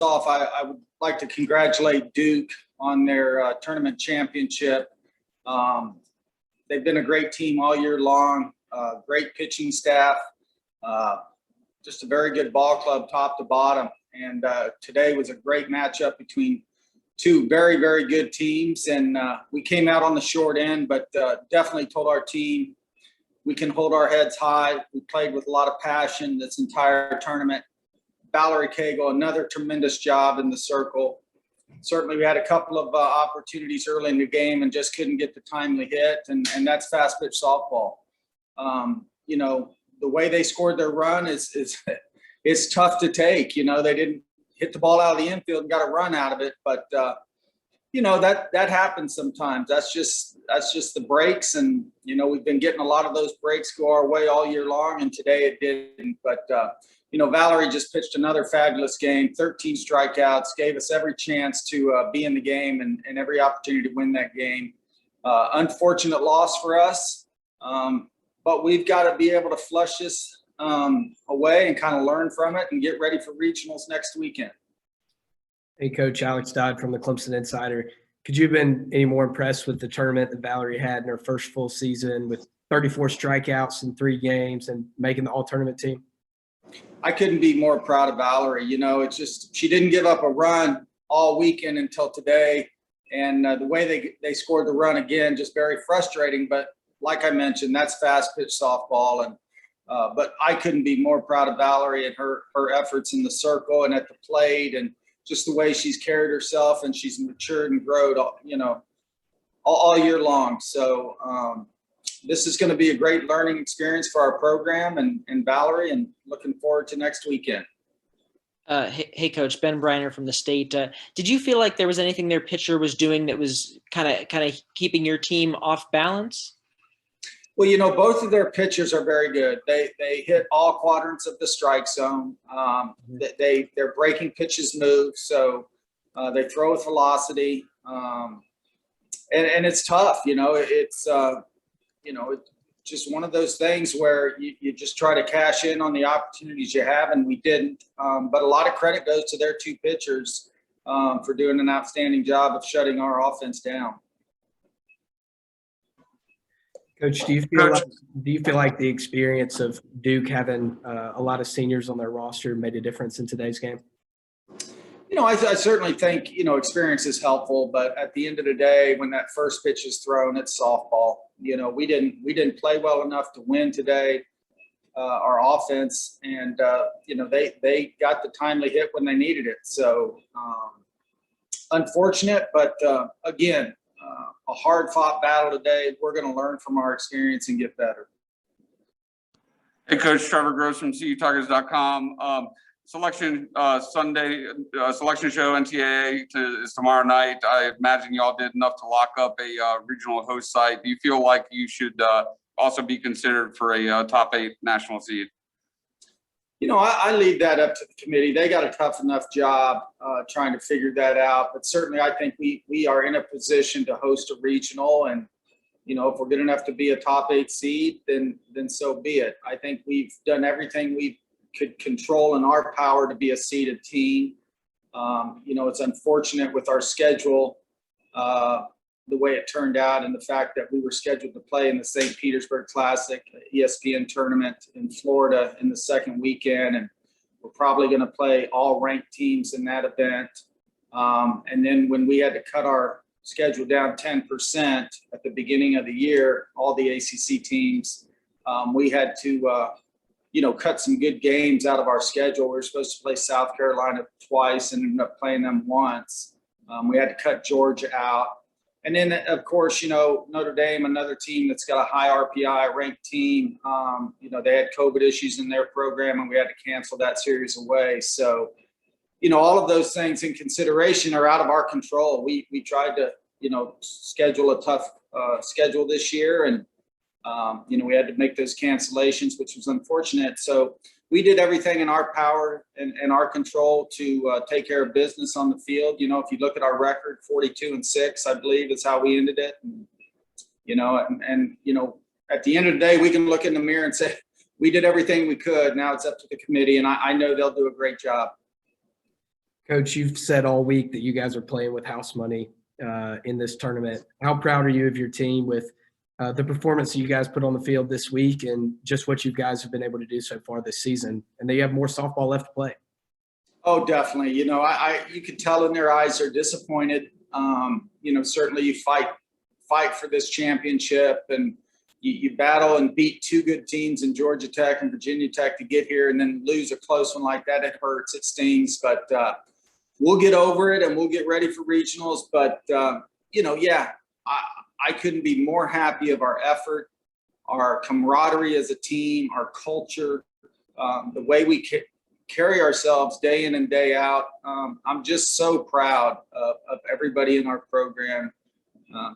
off, I would like to congratulate Duke on their tournament championship. They've been a great team all year long, great pitching staff, just a very good ball club top to bottom. And today was a great matchup between two very, very good teams. And we came out on the short end, but definitely told our team we can hold our heads high. We played with a lot of passion this entire tournament. Valerie Cagle, another tremendous job in the circle. Certainly we had a couple of opportunities early in the game and just couldn't get the timely hit, and that's fast pitch softball. You know, the way they scored their run is it's tough to take. You know, they didn't hit the ball out of the infield and got a run out of it, but you know, that happens sometimes. That's just the breaks, and you know, we've been getting a lot of those breaks go our way all year long, and today it didn't. But you know, Valerie just pitched another fabulous game, 13 strikeouts, gave us every chance to be in the game and every opportunity to win that game. Unfortunate loss for us, but we've got to be able to flush this away and kind of learn from it and get ready for regionals next weekend. Hey, Coach, Alex Dodd from the Clemson Insider. Could you have been any more impressed with the tournament that Valerie had in her first full season with 34 strikeouts in 3 games and making the all-tournament team? I couldn't be more proud of Valerie. You know, it's just she didn't give up a run all weekend until today. And the way they scored the run again, just very frustrating. But like I mentioned, that's fast pitch softball. And but I couldn't be more proud of Valerie and her efforts in the circle and at the plate, and just the way she's carried herself, and she's matured and grown, you know, all year long. So this is going to be a great learning experience for our program and Valerie, and looking forward to next weekend. Hey, Coach, Ben Briner from the State. Did you feel like there was anything their pitcher was doing that was kind of keeping your team off balance? Well, you know, both of their pitchers are very good. They hit all quadrants of the strike zone. Their breaking pitches move, so they throw with velocity. And it's tough, you know. It's you know, it's just one of those things where you just try to cash in on the opportunities you have, and we didn't. But a lot of credit goes to their 2 pitchers for doing an outstanding job of shutting our offense down. Coach, do you feel like the experience of Duke having a lot of seniors on their roster made a difference in today's game? You know, I certainly think, you know, experience is helpful, but at the end of the day, when that first pitch is thrown, it's softball. You know, we didn't play well enough to win today, our offense, and you know, they got the timely hit when they needed it. So unfortunate, but again, a hard-fought battle today. We're going to learn from our experience and get better. Hey, Coach, Trevor Gross from CUTalkers.com. Selection Sunday selection show NCAA is tomorrow night. I imagine y'all did enough to lock up a regional host site. Do you feel like you should also be considered for a top 8 national seed? You know, I leave that up to the committee. They got a tough enough job trying to figure that out. But certainly I think we are in a position to host a regional. And, you know, if we're good enough to be a top 8 seed, then so be it. I think we've done everything we could control in our power to be a seeded team. You know, it's unfortunate with our schedule, the way it turned out, and the fact that we were scheduled to play in the St. Petersburg Classic ESPN tournament in Florida in the second weekend. And we're probably going to play all ranked teams in that event. And then when we had to cut our schedule down 10% at the beginning of the year, all the ACC teams, we had to, you know, cut some good games out of our schedule. We were supposed to play South Carolina twice and ended up playing them once. We had to cut Georgia out. And then, of course, you know, Notre Dame, another team that's got a high RPI ranked team. You know, they had COVID issues in their program, and we had to cancel that series away. So, you know, all of those things in consideration are out of our control. We tried to, you know, schedule a tough schedule this year, and you know, we had to make those cancellations, which was unfortunate. So we did everything in our power and our control to take care of business on the field. You know, if you look at our record, 42-6, I believe is how we ended it. And, you know, and you know, at the end of the day, we can look in the mirror and say, we did everything we could. Now it's up to the committee, and I know they'll do a great job. Coach, you've said all week that you guys are playing with house money in this tournament. How proud are you of your team with the performance that you guys put on the field this week and just what you guys have been able to do so far this season, and that you have more softball left to play? Oh, definitely. You could tell in their eyes they're disappointed. Certainly you fight for this championship, and you battle and beat two good teams in Georgia Tech and Virginia Tech to get here, and then lose a close one like that. It hurts, it stings, but we'll get over it and we'll get ready for regionals. But I couldn't be more happy of our effort, our camaraderie as a team, our culture, the way we carry ourselves day in and day out. I'm just so proud of everybody in our program.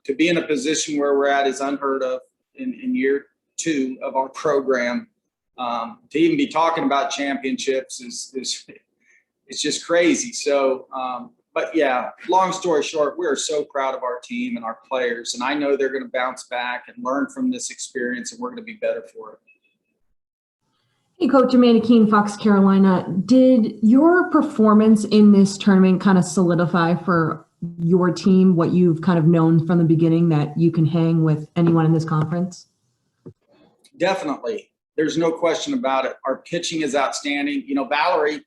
To be in a position where we're at is unheard of in year 2 of our program. To even be talking about championships is it's just crazy. So, but yeah, long story short, we are so proud of our team and our players, and I know they're going to bounce back and learn from this experience, and we're going to be better for it. Hey, Coach, Amanda Keene, Fox Carolina. Did your performance in this tournament kind of solidify for your team what you've kind of known from the beginning, that you can hang with anyone in this conference? Definitely. There's no question about it. Our pitching is outstanding. Valerie,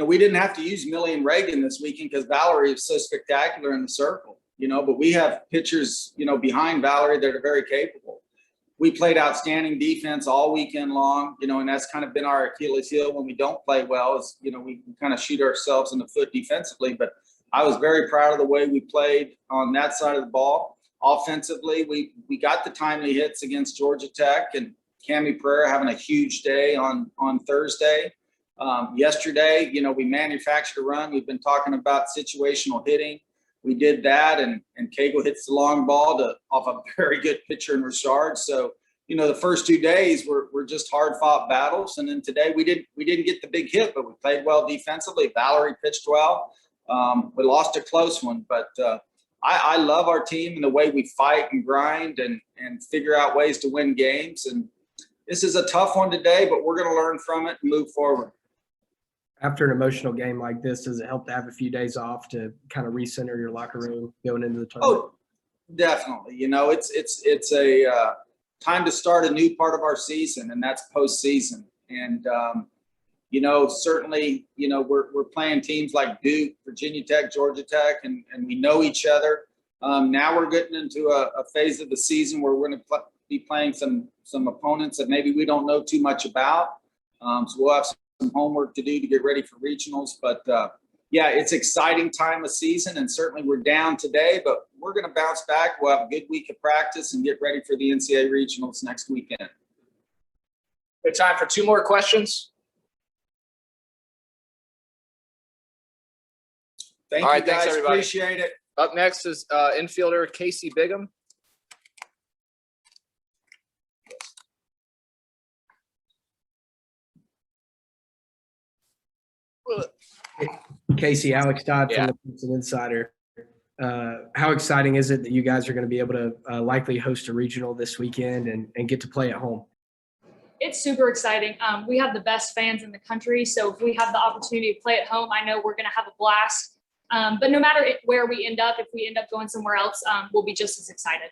we didn't have to use Millie and Reagan this weekend because Valerie is so spectacular in the circle, but we have pitchers, behind Valerie that are very capable. We played outstanding defense all weekend long, and that's kind of been our Achilles heel when we don't play well is, we kind of shoot ourselves in the foot defensively. But I was very proud of the way we played on that side of the ball. Offensively, we got the timely hits against Georgia Tech, and Cami Pereira having a huge day on Thursday. Yesterday, we manufactured a run. We've been talking about situational hitting. We did that, and Cagle hits the long ball off a very good pitcher in Richard. So, the first 2 days were just hard-fought battles, and then today we didn't get the big hit, but we played well defensively. Valerie pitched well. We lost a close one, but I love our team and the way we fight and grind and figure out ways to win games. And this is a tough one today, but we're going to learn from it and move forward. After an emotional game like this, does it help to have a few days off to kind of recenter your locker room going into the tournament? Oh, definitely. It's a time to start a new part of our season, and that's postseason. And certainly, we're playing teams like Duke, Virginia Tech, Georgia Tech, and we know each other. Now we're getting into a phase of the season where we're going to be playing some opponents that maybe we don't know too much about. So we'll have some homework to do to get ready for regionals. But it's exciting time of season, and certainly we're down today, but we're going to bounce back. We'll have a good week of practice and get ready for the NCAA regionals next weekend. Good time for 2 more questions. Thank All you, right, guys. thanks, everybody. Appreciate it. Up next is infielder Casey Bigham. Casey, Alex Dodd Yeah. from the Clemson Insider. How exciting is it that you guys are going to be able to likely host a regional this weekend and get to play at home? It's super exciting. We have the best fans in the country, so if we have the opportunity to play at home, I know we're going to have a blast. But no matter where we end up, if we end up going somewhere else, we'll be just as excited.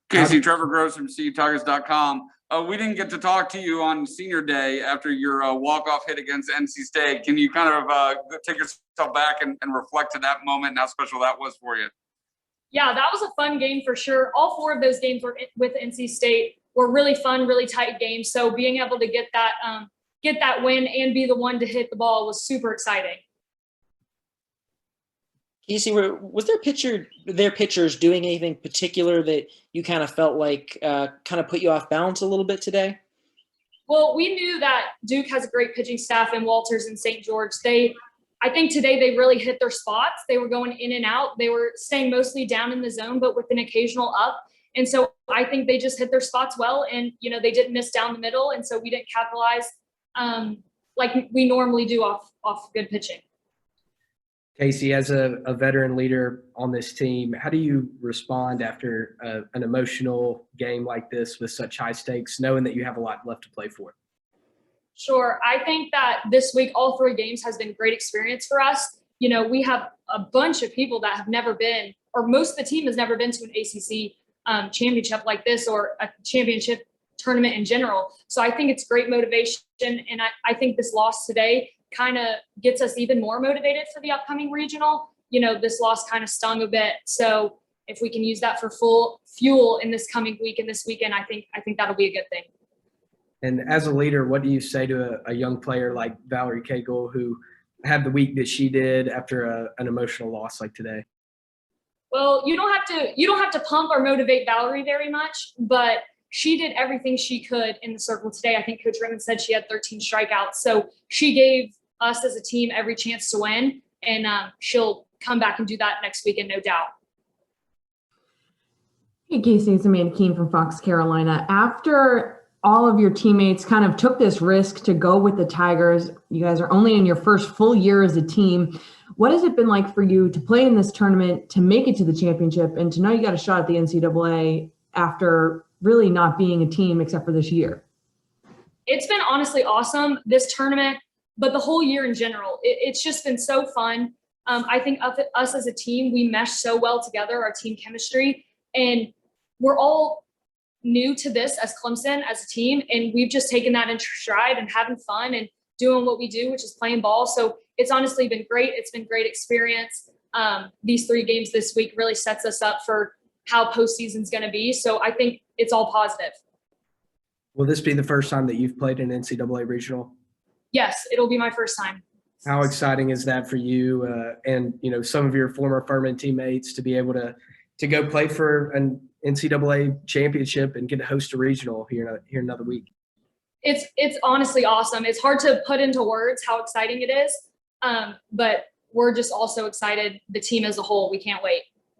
Casey, Trevor Gross from CUTuggers.com. We didn't get to talk to you on senior day after your walk-off hit against NC State. Can you kind of take yourself back and reflect to that moment and how special that was for you? Yeah, that was a fun game for sure. All 4 of those games were with NC State were really fun, really tight games. So being able to get that win and be the one to hit the ball was super exciting. Casey, was their pitchers doing anything particular that you kind of felt like kind of put you off balance a little bit today? Well, we knew that Duke has a great pitching staff in Walters and St. George. I think today they really hit their spots. They were going in and out. They were staying mostly down in the zone, but with an occasional up. And so I think they just hit their spots well, and they didn't miss down the middle, and so we didn't capitalize like we normally do off good pitching. Casey, as a veteran leader on this team, how do you respond after an emotional game like this with such high stakes, knowing that you have a lot left to play for? Sure. I think that this week, all 3 games has been great experience for us. You know, we have a bunch of people that have never been, or most of the team has never been to an ACC championship like this, or a championship tournament in general. So I think it's great motivation. And I think this loss today kind of gets us even more motivated for the upcoming regional. You know, this loss kind of stung a bit. So if we can use that for full fuel in this coming week and this weekend, I think that'll be a good thing. And as a leader, what do you say to a young player like Valerie Cagle, who had the week that she did after an emotional loss like today? Well, you don't have to pump or motivate Valerie very much, but she did everything she could in the circle today. I think Coach Rittman said she had 13 strikeouts. So she gave us as a team every chance to win, and she'll come back and do that next weekend, no doubt. Hey, Casey, it's Amanda Keene from Fox Carolina. After all of your teammates kind of took this risk to go with the Tigers, you guys are only in your first full year as a team. What has it been like for you to play in this tournament, to make it to the championship, and to know you got a shot at the NCAA after really not being a team except for this year? It's been honestly awesome, this tournament, but the whole year in general. It's just been so fun. I think us as a team, we mesh so well together, our team chemistry, and we're all new to this as Clemson, as a team, and we've just taken that in stride and having fun and doing what we do, which is playing ball. So it's honestly been great. It's been great experience. These 3 games this week really sets us up for how postseason's going to be. So I think it's all positive. Will this be the first time that you've played an NCAA regional? Yes, it'll be my first time. How exciting is that for you and, you know, some of your former Furman teammates to be able to go play for an NCAA championship and get to host a regional here another week? It's honestly awesome. It's hard to put into words how exciting it is, but we're just also excited, the team as a whole. We can't wait.